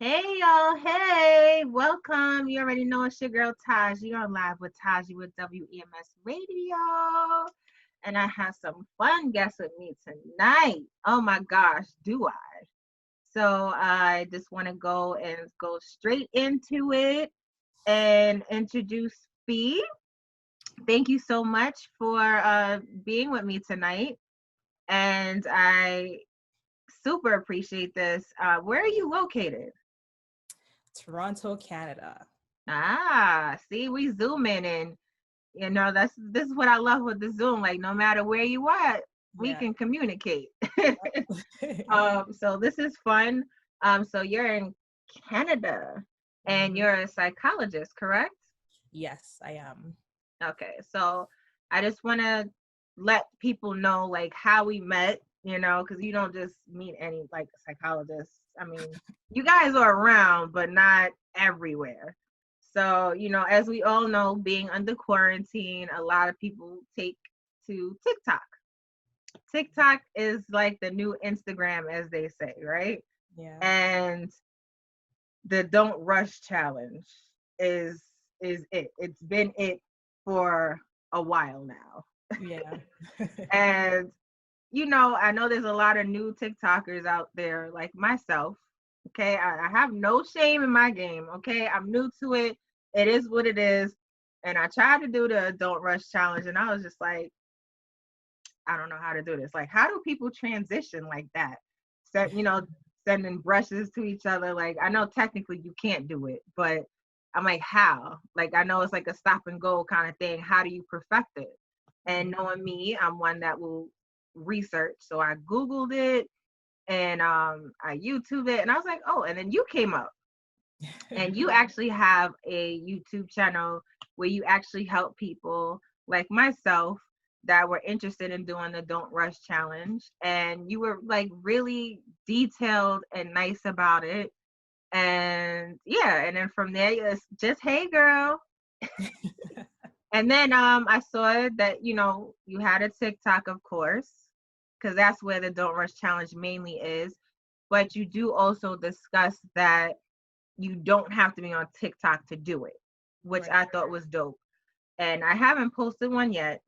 Hey y'all, hey, welcome. You already know it's your girl Taji. You're on live with Taji with WEMS Radio. And I have some fun guests with me tonight. Oh my gosh, do I? So I just want to go straight into it and introduce Fee. Thank you so much for being with me tonight. And I super appreciate this. Where are you located? Toronto, Canada. See, we zoom in, and this is what I love with the Zoom. Like, no matter where you are, we can communicate. So this is fun. So you're in Canada and you're a psychologist, correct? Yes, I am. Okay, so I just want to let people know like how we met, because you don't just meet any like psychologists. I mean, you guys are around, but not everywhere. So, as we all know, being under quarantine, a lot of people take to TikTok. TikTok is like the new Instagram, as they say, right? Yeah. And the Don't Rush challenge is it. It's been it for a while now. Yeah. And I know there's a lot of new TikTokers out there like myself. Okay, I have no shame in my game. Okay, I'm new to it. It is what it is. And I tried to do the Don't Rush challenge, and I was just like, I don't know how to do this. Like, how do people transition like that? Sending brushes to each other. Like, I know technically you can't do it, but I'm like, how? Like, I know it's like a stop and go kind of thing. How do you perfect it? And knowing me, I'm one that will research. So I Googled it and I YouTubed it, and I was like, oh, and then you came up. And you actually have a YouTube channel where you actually help people like myself that were interested in doing the Don't Rush challenge. And you were like really detailed and nice about it. And yeah, and then from there, it's just, hey, girl. And then I saw that, you had a TikTok, of course, because that's where the Don't Rush challenge mainly is. But you do also discuss that you don't have to be on TikTok to do it, which I thought was dope. And I haven't posted one yet,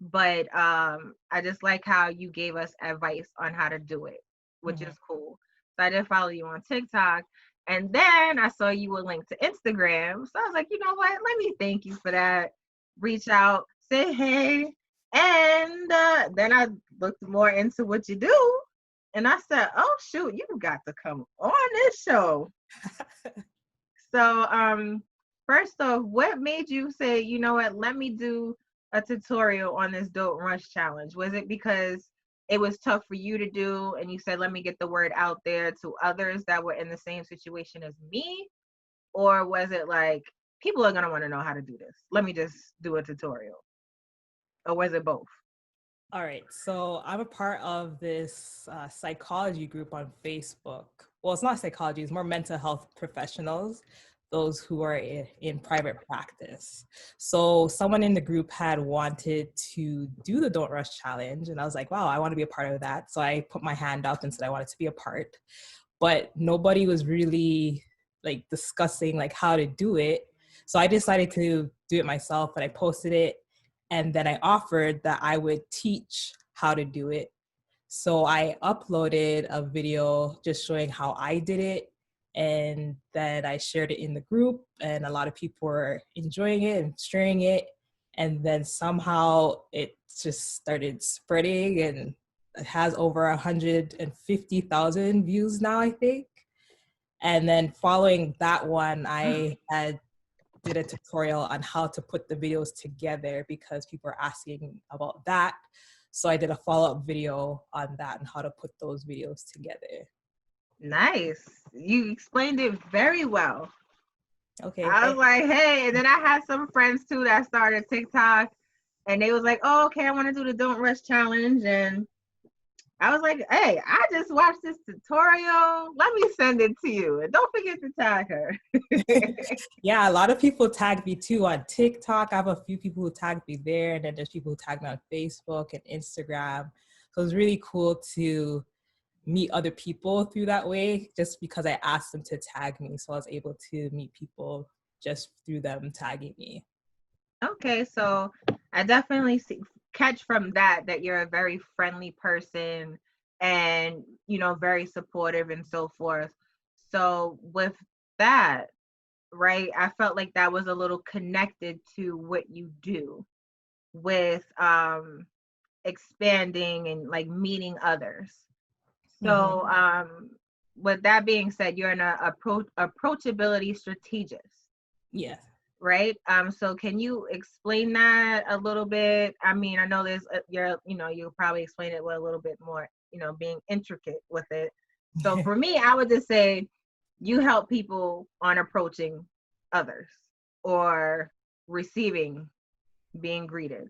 but I just like how you gave us advice on how to do it, which is cool. So I did follow you on TikTok. And then I saw you were linked to Instagram. So I was like, you know what? Let me thank you for that. Reach out, say hey. And then I looked more into what you do. And I said, oh, shoot, you got to come on this show. So first off, what made you say, you know what, let me do a tutorial on this Don't Rush challenge? Was it because it was tough for you to do and you said, let me get the word out there to others that were in the same situation as me? Or was it like, people are going to want to know how to do this, let me just do a tutorial? Or was it both? All right. So I'm a part of this psychology group on Facebook. Well, it's not psychology, it's more mental health professionals, those who are in private practice. So someone in the group had wanted to do the Don't Rush challenge. And I was like, wow, I want to be a part of that. So I put my hand up and said I wanted to be a part. But nobody was really like discussing like how to do it. So I decided to do it myself, and I posted it. And then I offered that I would teach how to do it. So I uploaded a video just showing how I did it. And then I shared it in the group, and a lot of people were enjoying it and sharing it. And then somehow it just started spreading, and it has over 150,000 views now, I think. And then following that one, I did a tutorial on how to put the videos together because people are asking about that. So I did a follow-up video on that and how to put those videos together. Nice. You explained it very well. Okay. I was like, hey, and then I had some friends too that started TikTok, and they was like, oh, okay, I want to do the Don't Rush challenge. And I was like, hey, I just watched this tutorial. Let me send it to you. And don't forget to tag her. Yeah, a lot of people tag me too on TikTok. I have a few people who tag me there, and then there's people who tag me on Facebook and Instagram. So it's really cool to meet other people through that way, just because I asked them to tag me. So I was able to meet people just through them tagging me. Okay, so I definitely catch from that you're a very friendly person and, very supportive and so forth. So with that, right, I felt like that was a little connected to what you do with expanding and like meeting others. So with that being said, you're an approachability strategist. Yeah. Right. So can you explain that a little bit? I mean, I know there's you'll probably explain it with a little bit more, being intricate with it. So for me, I would just say you help people on approaching others or receiving, being greeted.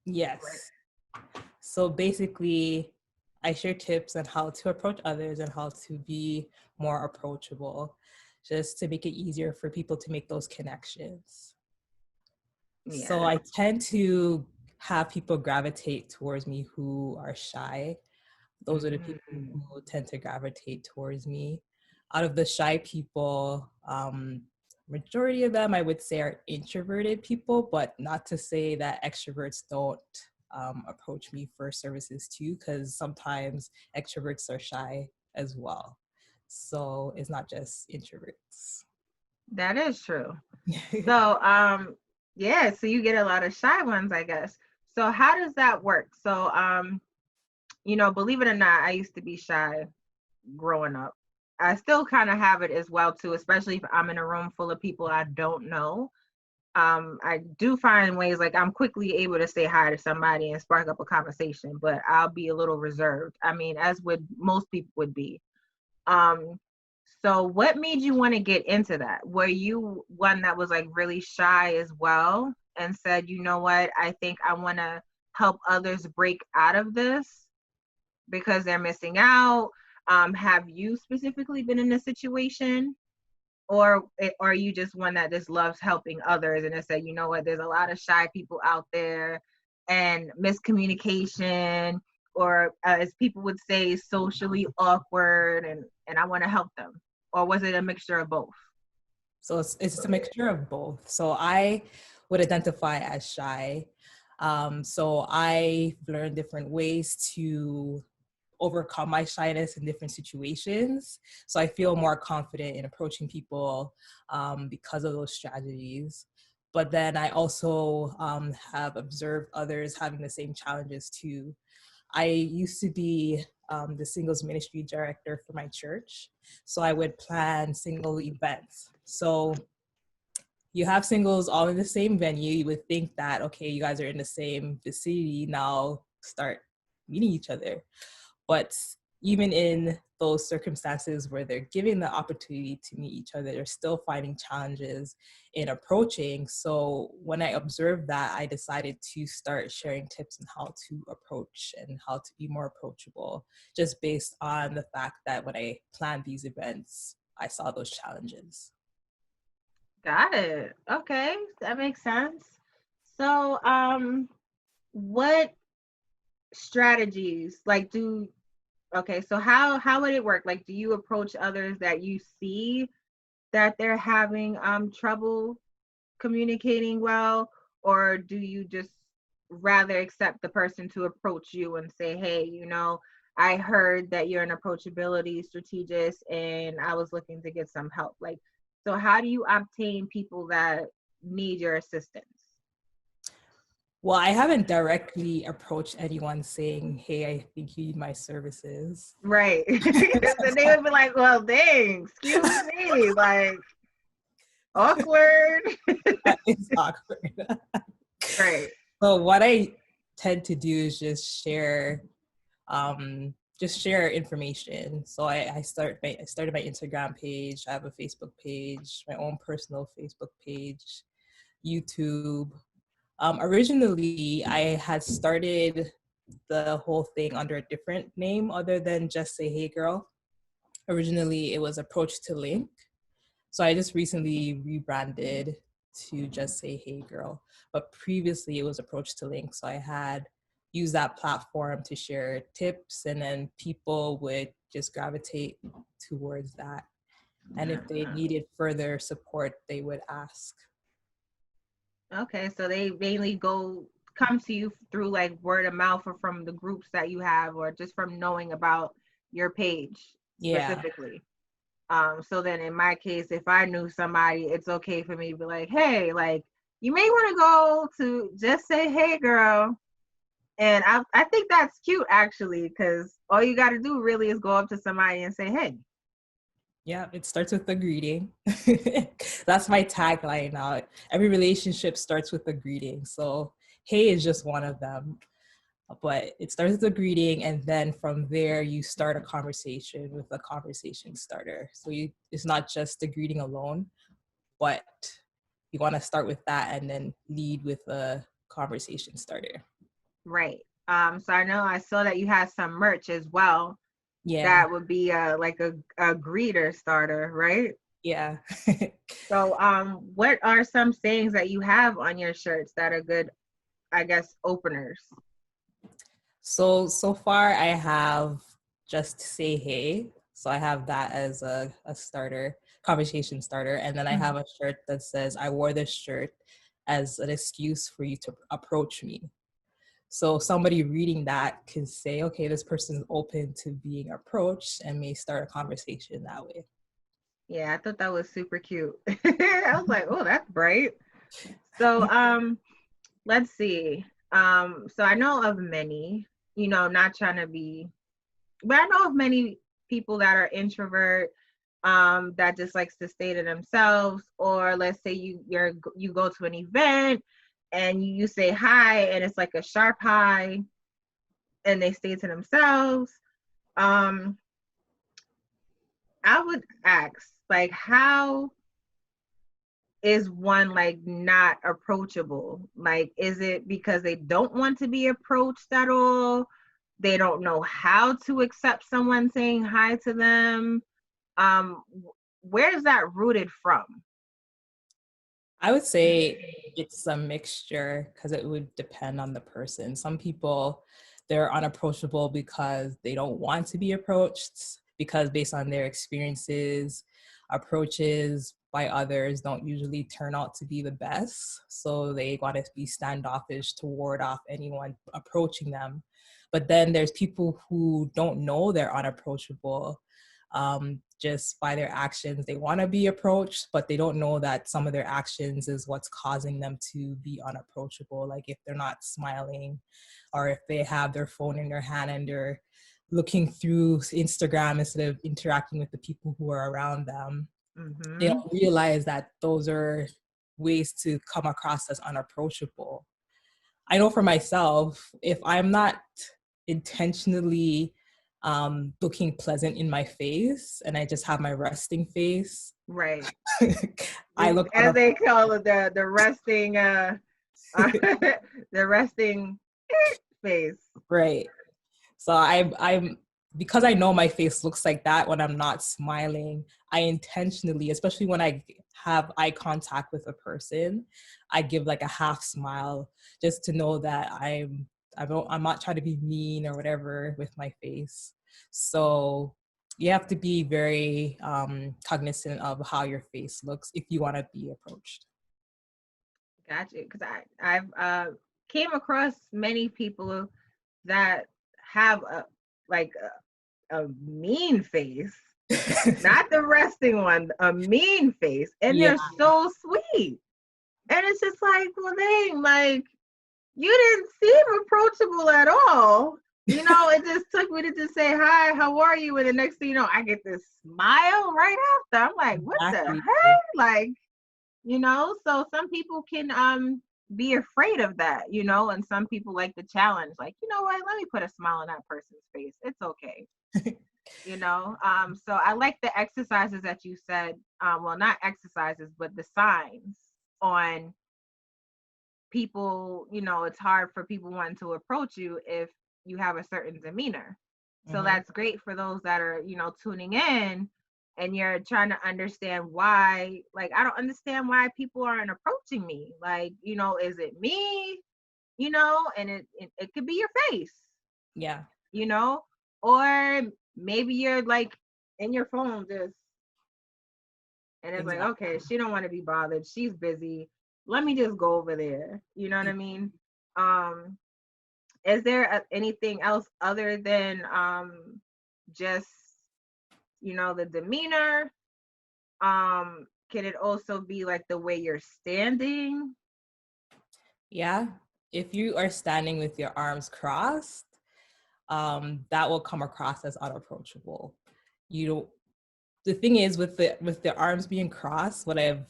Yes. Right. So basically, I share tips on how to approach others and how to be more approachable, just to make it easier for people to make those connections. Yeah. So I tend to have people gravitate towards me who are shy. Those are the people who tend to gravitate towards me. Out of the shy people, majority of them I would say are introverted people, but not to say that extroverts don't approach me for services too, because sometimes extroverts are shy as well. So it's not just introverts. That is true. So yeah, so you get a lot of shy ones, I guess. So how does that work? So believe it or not, I used to be shy growing up. I still kind of have it as well too, especially if I'm in a room full of people I don't know. I do find ways like I'm quickly able to say hi to somebody and spark up a conversation, but I'll be a little reserved. I mean, as would most people would be. Um, so what made you want to get into that? Were you one that was like really shy as well and said, you know what, I think I want to help others break out of this because they're missing out? Have you specifically been in a situation, or are you just one that just loves helping others and just said, you know what, there's a lot of shy people out there and miscommunication, or as people would say, socially awkward, and I want to help them? Or was it a mixture of both? So it's a mixture of both. So I would identify as shy. So I learned different ways to overcome my shyness in different situations. So I feel more confident in approaching people because of those strategies. But then I also have observed others having the same challenges too. I used to be the singles ministry director for my church. So I would plan single events. So you have singles all in the same venue. You would think that, okay, you guys are in the same vicinity, now start meeting each other. But even in those circumstances where they're given the opportunity to meet each other, they're still finding challenges in approaching. So when I observed that, I decided to start sharing tips on how to approach and how to be more approachable, just based on the fact that when I planned these events, I saw those challenges. Got it. Okay, that makes sense. So what strategies like do okay, so how would it work? Like, do you approach others that you see that they're having trouble communicating well, or do you just rather accept the person to approach you and say, hey, I heard that you're an approachability strategist and I was looking to get some help? Like, so how do you obtain people that need your assistance? Well, I haven't directly approached anyone saying, hey, I think you need my services. Right. Then they would be like, well, dang, excuse me, like, awkward. It's awkward. Right. So what I tend to do is just share information. So I started my Instagram page. I have a Facebook page, my own personal Facebook page, YouTube. Originally, I had started the whole thing under a different name other than just say, hey girl. Originally, it was Approach to Link. So I just recently rebranded to just say, hey girl. But previously it was Approach to Link. So I had use that platform to share tips, and then people would just gravitate towards that. And if they needed further support, they would ask. Okay, so they mainly come to you through like word of mouth or from the groups that you have or just from knowing about your page specifically. So then in my case, if I knew somebody, it's okay for me to be like, hey, like you may want to go to just say, hey girl. And I think that's cute actually, because all you got to do really is go up to somebody and say, hey. Yeah, it starts with the greeting. That's my tagline now. Every relationship starts with a greeting. So, hey is just one of them. But it starts with a greeting, and then from there, you start a conversation with a conversation starter. So it's not just the greeting alone, but you want to start with that and then lead with a conversation starter. Right. So I saw that you had some merch as well. Yeah. That would be like a greeter starter, right? Yeah. So what are some sayings that you have on your shirts that are good, I guess, openers? So far I have just say hey. So I have that as a starter, conversation starter. And then I have a shirt that says, I wore this shirt as an excuse for you to approach me. So somebody reading that can say, okay, this person is open to being approached and may start a conversation that way. Yeah, I thought that was super cute. I was like, oh, that's bright. So let's see. So I know of many, not trying to be, but I know of many people that are introvert, that just likes to stay to themselves. Or let's say you go to an event and you say hi and it's like a sharp hi and they stay to themselves. I would ask, like, how is one like not approachable? Like, is it because they don't want to be approached at all? They don't know how to accept someone saying hi to them? Where is that rooted from? I would say it's a mixture because it would depend on the person. Some people, they're unapproachable because they don't want to be approached, because based on their experiences, approaches by others don't usually turn out to be the best. So they want to be standoffish to ward off anyone approaching them. But then there's people who don't know they're unapproachable. Just by their actions, they want to be approached, but they don't know that some of their actions is what's causing them to be unapproachable. Like if they're not smiling, or if they have their phone in their hand and they're looking through Instagram instead of interacting with the people who are around them. Mm-hmm. They don't realize that those are ways to come across as unapproachable. I know for myself, if I'm not intentionally looking pleasant in my face and I just have my resting face, Right. I look as they call it, the resting the resting face. Right. So I'm because I know my face looks like that when I'm not smiling, I intentionally, especially when I have eye contact with a person, I give like a half smile just to know that I'm not trying to be mean or whatever with my face. So you have to be very cognizant of how your face looks if you want to be approached. Gotcha. Because I've came across many people that have a mean face, not the resting one, a mean face, and Yeah. they're so sweet. And it's just like, well, dang, like you didn't seem approachable at all. It just took me to just say hi, how are you? And the next thing you know, I get this smile right after. I'm like, what Exactly. the heck? Like, so some people can be afraid of that, and some people like the challenge, like, you know what, let me put a smile on that person's face. It's okay. So I like the exercises that you said, well, not exercises, but the signs on people. It's hard for people wanting to approach you if you have a certain demeanor. So that's great for those that are, tuning in and you're trying to understand why. Like, I don't understand why people aren't approaching me. Like, is it me? you know, and it could be your face, Yeah. you know, or maybe you're like in your phone just, and it's like, Exactly. okay, she don't want to be bothered. She's busy. Let me just go over there. You know what I mean? Um, is there anything else other than just, you know, the demeanor? Can it also be like the way you're standing? Yeah. If you are standing with your arms crossed, that will come across as unapproachable. You don't, the thing is with the arms being crossed, what I've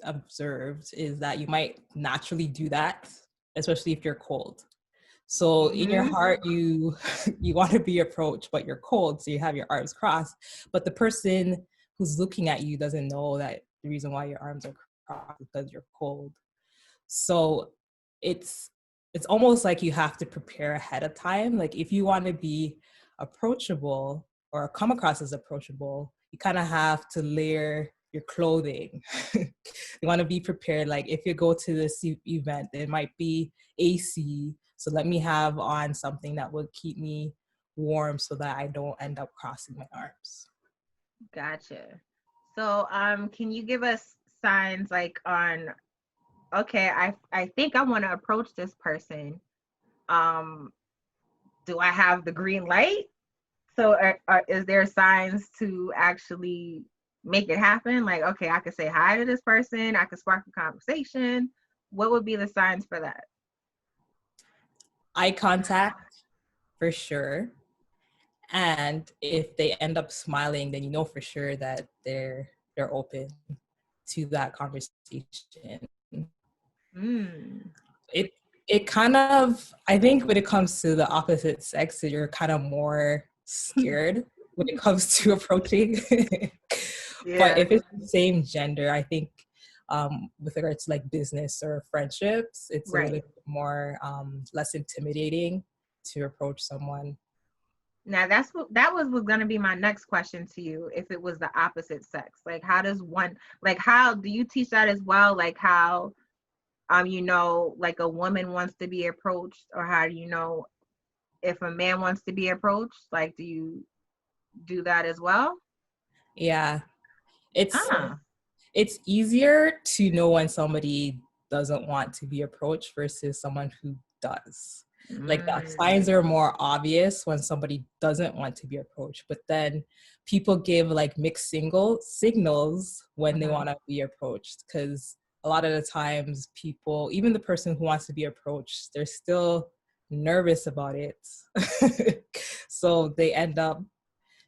observed is that you might naturally do that, especially if you're cold. So in your Mm-hmm. heart, you you want to be approached, but you're cold, so you have your arms crossed. But the person who's looking at you doesn't know that the reason why your arms are crossed is because you're cold. So it's it's almost like you have to prepare ahead of time. Like if you want to be approachable or come across as approachable, you kind of have to layer your clothing. You want to be prepared. Like if you go to this event, it might be AC. So let me have on something that will keep me warm so that I don't end up crossing my arms. Gotcha. So, can you give us signs like on, okay, I think I want to approach this person. Um, do I have the green light? So, is there signs to actually make it happen? Like, okay, I could say hi to this person. I could spark a conversation. What would be the signs for that? Eye contact for sure. And if they end up smiling, then you know for sure that they're open to that conversation. Mm. It it kind of, I think when it comes to the opposite sex, you're kind of more scared when it comes to approaching. But Yeah. if it's the same gender, I think with regards to like business or friendships, it's a little Right. bit more less intimidating to approach someone. Now that was going to be my next question to you. If it was the opposite sex, like how does one, like how do you teach that as well? Like how you know, like a woman wants to be approached, or how do you know if a man wants to be approached? Like, do you do that as well? Yeah, it's Ah. it's easier to know when somebody doesn't want to be approached versus someone who does. Like the Mm. signs are more obvious when somebody doesn't want to be approached, but then people give like mixed signals when they Mhm. want to be approached, because a lot of the times people, even the person who wants to be approached, they're still nervous about it. So they end up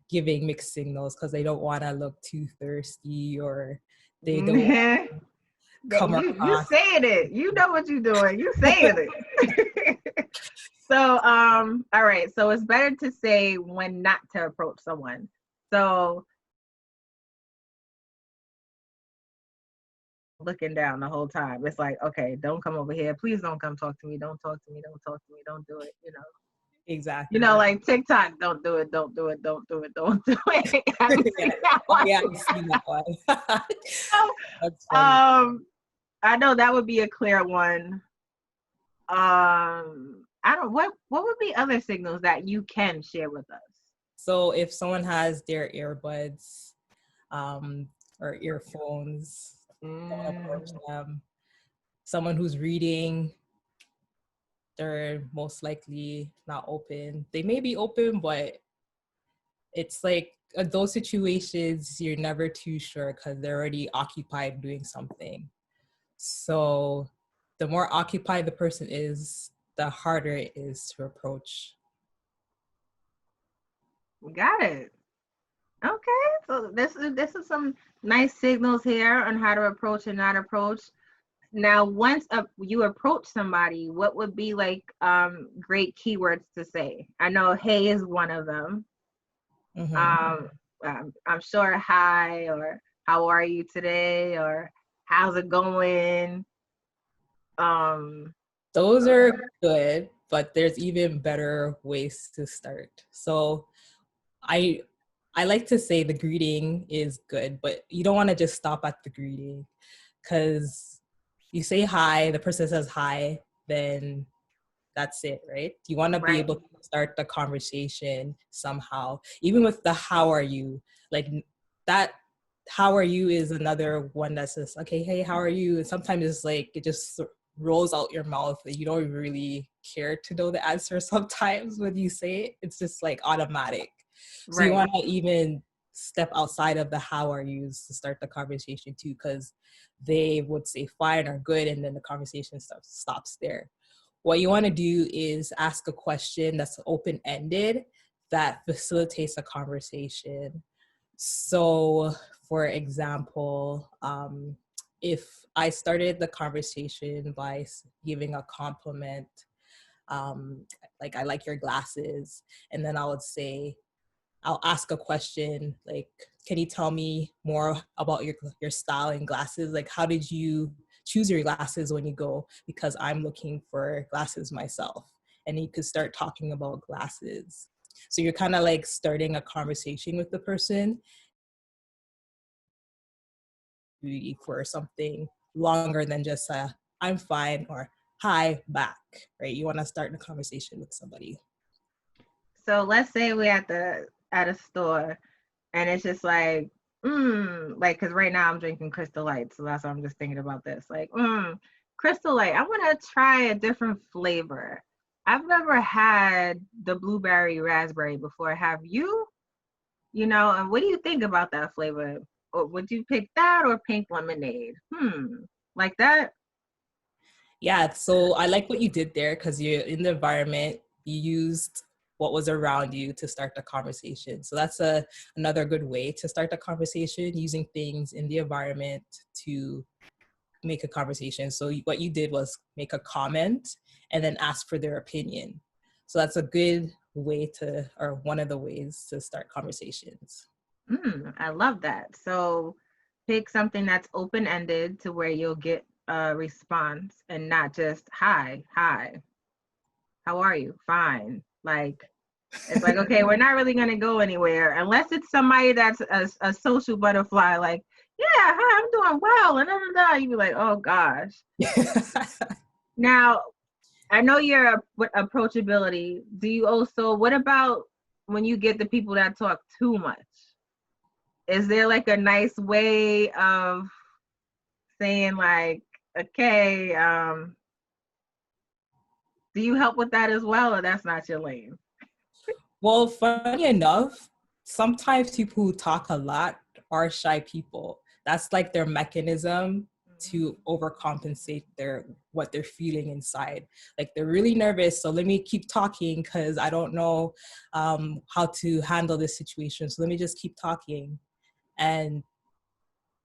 giving mixed signals because they don't want to look too thirsty, or they don't Mhm. That come you across. saying it. You know what you're doing. You saying it. So, all right. So it's better to say when not to approach someone. So looking down the whole time. It's like, okay, don't come over here. Please don't come talk to me. Don't talk to me. Don't talk to me. Don't do it. You know, Exactly. like TikTok, don't do it, don't do it, don't do it, don't do it. Have you Yeah. seen that Oh one? yeah, I've seen that one. That's funny. um, I know that would be a clear one. I don't, what would be other signals that you can share with us? So if someone has their earbuds or earphones, don't approach Mm, them. Someone who's reading, they're most likely not open. They may be open, but it's like those situations you're never too sure because they're already occupied doing something. So the more occupied the person is, the harder it is to approach. got it. Okay, so this is some nice signals here on how to approach and not approach. Now, once you approach somebody, what would be like great keywords to say? I know "hey" is one of them. Hmm. Um, I'm sure "hi" or "how are you today" or "how's it going." Um, Those are good, but there's even better ways to start. So I I like to say the greeting is good, but you don't want to just stop at the greeting, because you say hi, the person says hi, then that's it, right? You want to be Right. able to start the conversation somehow, even with the how are you, like that how are you is another one that says, okay, hey, how are you? And sometimes it's like it just rolls out your mouth and you don't really care to know the answer sometimes when you say it. It's just like automatic. So you Right. want to even step outside of the how are yous to start the conversation too, because they would say fine or good and then the conversation stops there. What you want to do is ask a question that's open-ended that facilitates a conversation. So, for example, if I started the conversation by giving a compliment, like I like your glasses, and then I would say, I'll ask a question like, can you tell me more about your style and glasses? Like, how did you choose your glasses when you go? Because I'm looking for glasses myself. And you could start talking about glasses. So you're kind of like starting a conversation with the person for something longer than just a I'm fine or hi back, right? You want to start a conversation with somebody. So let's say we're at a store and it's just like, because right now I'm drinking Crystal Light, so that's why I'm just thinking about this. Like, Crystal Light, I want to try a different flavor. I've never had the blueberry raspberry before. Have you? You know, and what do you think about that flavor? Or would you pick that or pink lemonade? Like that? Yeah, so I like what you did there because you're in the environment, you used what was around you to start the conversation. So that's another good way to start the conversation, using things in the environment to make a conversation. So what you did was make a comment and then ask for their opinion. So that's a good way to, or one of the ways to start conversations. I love that. So pick something that's open ended to where you'll get a response and not just hi, how are you? Fine. Like it's like, okay, we're not really gonna go anywhere unless it's somebody that's a social butterfly, like, yeah, hi, I'm doing well, and you'd be like, oh gosh. Now, I know your approachability. Do you also, what about when you get the people that talk too much? Is there like a nice way of saying like, okay, do you help with that as well, or that's not your lane? Well, funny enough, sometimes people who talk a lot are shy people. That's like their mechanism to overcompensate what they're feeling inside. Like they're really nervous, so let me keep talking because I don't know how to handle this situation. So let me just keep talking, and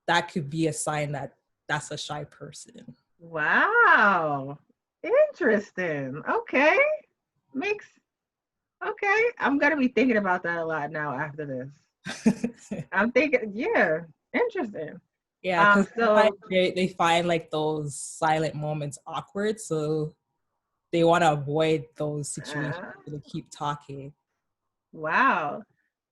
that could be a sign that that's a shy person. Wow. Interesting. Okay. Makes okay. I'm gonna be thinking about that a lot now after this. I'm thinking, yeah, interesting. Yeah, because So they find like those silent moments awkward, so they want to avoid those situations. uh, So they keep talking. wow.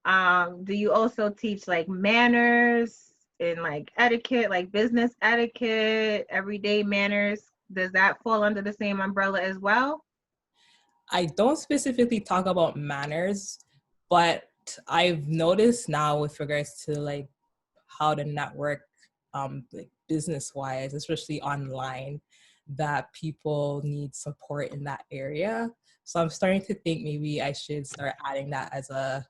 Do you also teach like manners and like etiquette, like business etiquette, everyday manners? Does that fall under the same umbrella as well? I don't specifically talk about manners, but I've noticed now with regards to like how to network, like business wise, especially online, that people need support in that area. So I'm starting to think maybe I should start adding that as a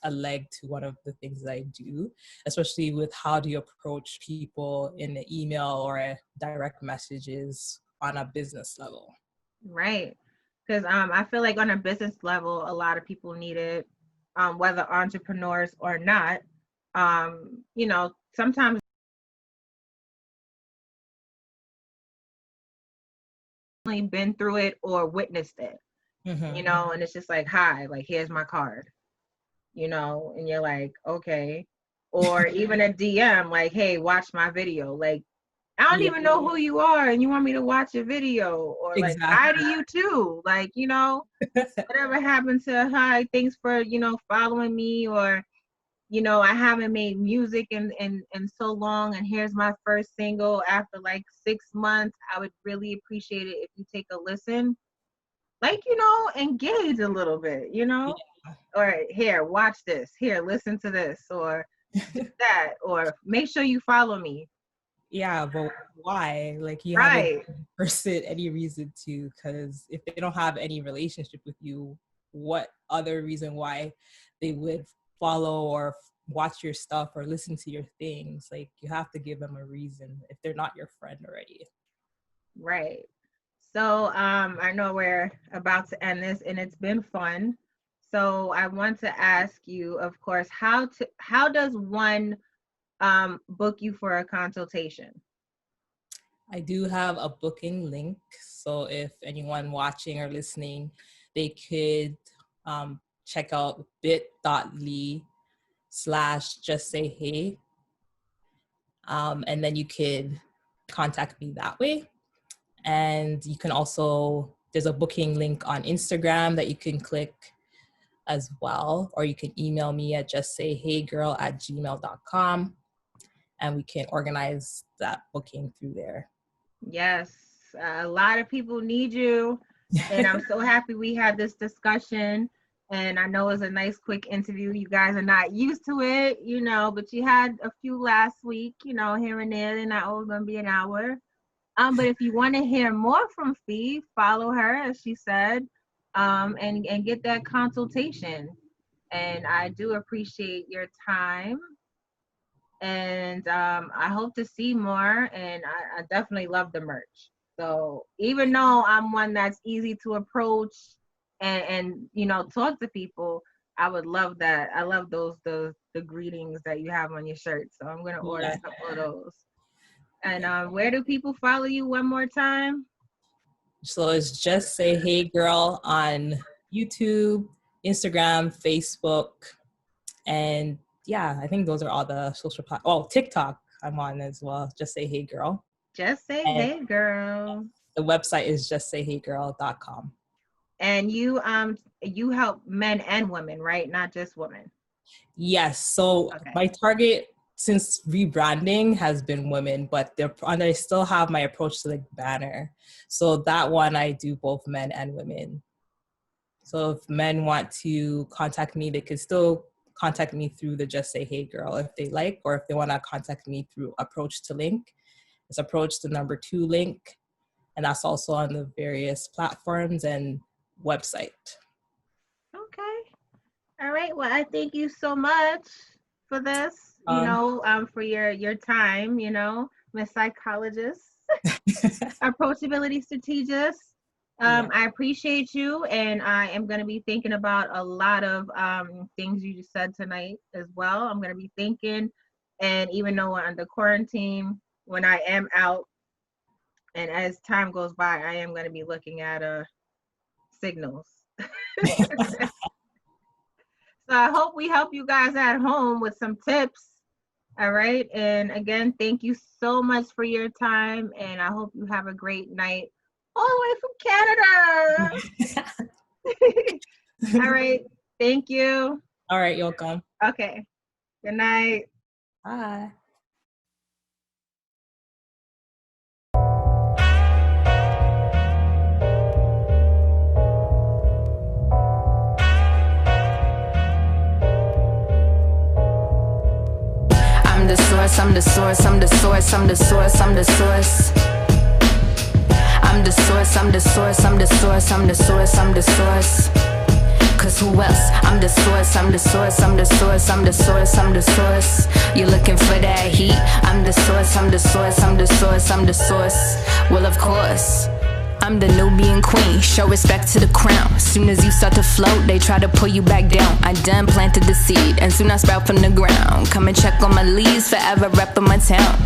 leg to one of the things that I do, especially with how do you approach people in the email or direct messages on a business level. Right. Because I feel like on a business level, a lot of people need it, whether entrepreneurs or not. Sometimes they've been through it or witnessed it, Mm-hmm. and it's just like, hi, like, here's my card, and you're like, okay. Or even a DM, like, hey, watch my video. Like, I don't Yeah, even know who you are and you want me to watch your video, or like, hi to exactly. you too. Like, whatever happened to hi, thanks for, following me, or I haven't made music in so long, and here's my first single after like 6 months. I would really appreciate it if you take a listen, like, engage a little bit, Yeah. or here, watch this, here, listen to this, or that, or make sure you follow me. Yeah, but why? Like, you Right. haven't person any reason to, because if they don't have any relationship with you, what other reason why they would follow or watch your stuff or listen to your things? Like, you have to give them a reason if they're not your friend already. Right. So I know we're about to end this, and it's been fun. So I want to ask you, of course, how does one book you for a consultation? I do have a booking link, so if anyone watching or listening, they could check out bit.ly/justsayhey, and then you could contact me that way. And you can also, there's a booking link on Instagram that you can click as well, or you can email me at justsayheygirl@gmail.com, and we can organize that booking through there. Yes, a lot of people need you, and I'm so happy we had this discussion. And I know it's a nice quick interview. You guys are not used to it, but you had a few last week, here and there. They're not always gonna be an hour. But if you want to hear more from Fee, follow her, as she said, and get that consultation. And I do appreciate your time. And I hope to see more. And I definitely love the merch. So even though I'm one that's easy to approach and talk to people, I would love that. I love the greetings that you have on your shirt. So I'm gonna order a couple of those. And where do people follow you one more time? So it's Just Say Hey Girl on YouTube, Instagram, Facebook, and yeah, I think those are all the social platforms. Oh, TikTok I'm on as well. Just Say Hey Girl. Just Say Hey Girl. The website is justsayheygirl.com. And you help men and women, right? Not just women. Yes. So my target since rebranding has been women, but I still have my approach to the banner. So that one I do both men and women. So if men want to contact me, they can still contact me through the Just Say Hey Girl if they like, or if they want to contact me through approach to link. It's approach to #2 link. And that's also on the various platforms and website. Okay. All right. Well, I thank you so much for this, for your time, Miss Psychologist, approachability strategist. I appreciate you, and I am going to be thinking about a lot of things you just said tonight as well. I'm going to be thinking, and even though we're under quarantine, when I am out, and as time goes by, I am going to be looking at signals. So I hope we help you guys at home with some tips. All right. And again, thank you so much for your time. And I hope you have a great night all the way from Canada. All right. Thank you. All right. You're welcome. Okay. Good night. Bye. I'm the source, I'm the source, I'm the source, I'm the source, I'm the source. I'm the source, I'm the source, I'm the source, I'm the source, I'm the source. Cause who else? I'm the source, I'm the source, I'm the source, I'm the source, I'm the source. You're looking for that heat. I'm the source, I'm the source, I'm the source, I'm the source. Well, of course. I'm the Nubian queen, show respect to the crown. Soon as you start to float, they try to pull you back down. I done planted the seed, and soon I sprout from the ground. Come and check on my leaves, forever reppin' my town.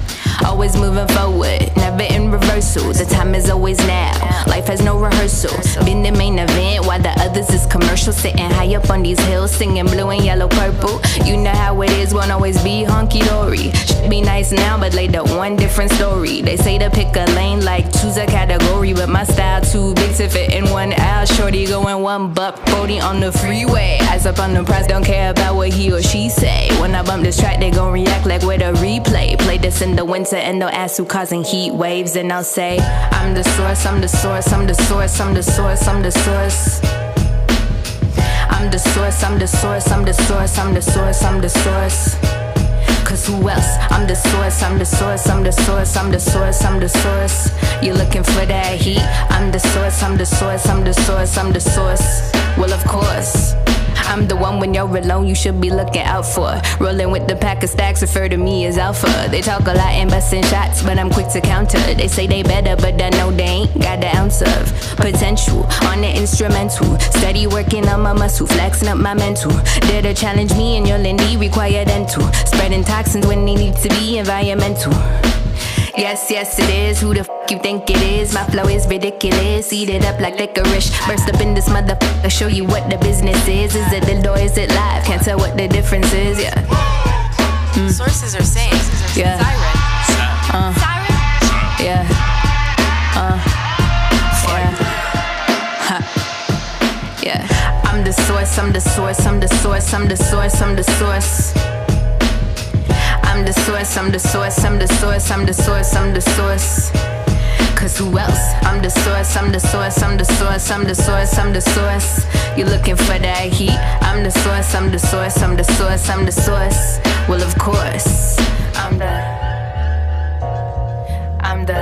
Always moving forward, never in reversal. The time is always now, life has no rehearsal. Been the main event while the other others is commercial, sitting high up on these hills, singing blue and yellow, purple. You know how it is, won't always be hunky-dory. Should be nice now, but later one different story. They say to pick a lane, like choose a category, but my style too big to fit in one aisle. Shorty going $140 on the freeway. Eyes up on the prize, don't care about what he or she say. When I bump this track, they gon' react like with a replay. Play this in the winter and they'll ask who causing heat waves, and I'll say, I'm the source, I'm the source, I'm the source, I'm the source, I'm the source. I'm the source, I'm the source, I'm the source, I'm the source, I'm the source. Cause who else? I'm the source, I'm the source, I'm the source, I'm the source, I'm the source. You looking for that heat? I'm the source, I'm the source, I'm the source, I'm the source. Well, of course, I'm the one when you're alone you should be looking out for. Rolling with the pack of stacks, refer to me as alpha. They talk a lot and busting shots, but I'm quick to counter. They say they better, but I know they ain't got the ounce of potential on the instrumental. Steady working on my muscle, flexing up my mental. Dare to challenge me and you'll indeed require dental. Spreading toxins when they need to be environmental. Yes, yes it is, who the f*** you think it is? My flow is ridiculous, eat it up like licorice. Burst up in this motherfucker, show you what the business is. Is it the door, is it live? Can't tell what the difference is, yeah. Sources are saying, yeah. Siren. Yeah. Yeah. I'm the source, I'm the source, I'm the source, I'm the source, I'm the source. I'm the source, I'm the source, I'm the source, I'm the source, I'm the source. Cause who else? I'm the source, I'm the source, I'm the source, I'm the source, I'm the source. You looking for that heat? I'm the source, I'm the source, I'm the source, I'm the source. Well, of course, I'm the I'm the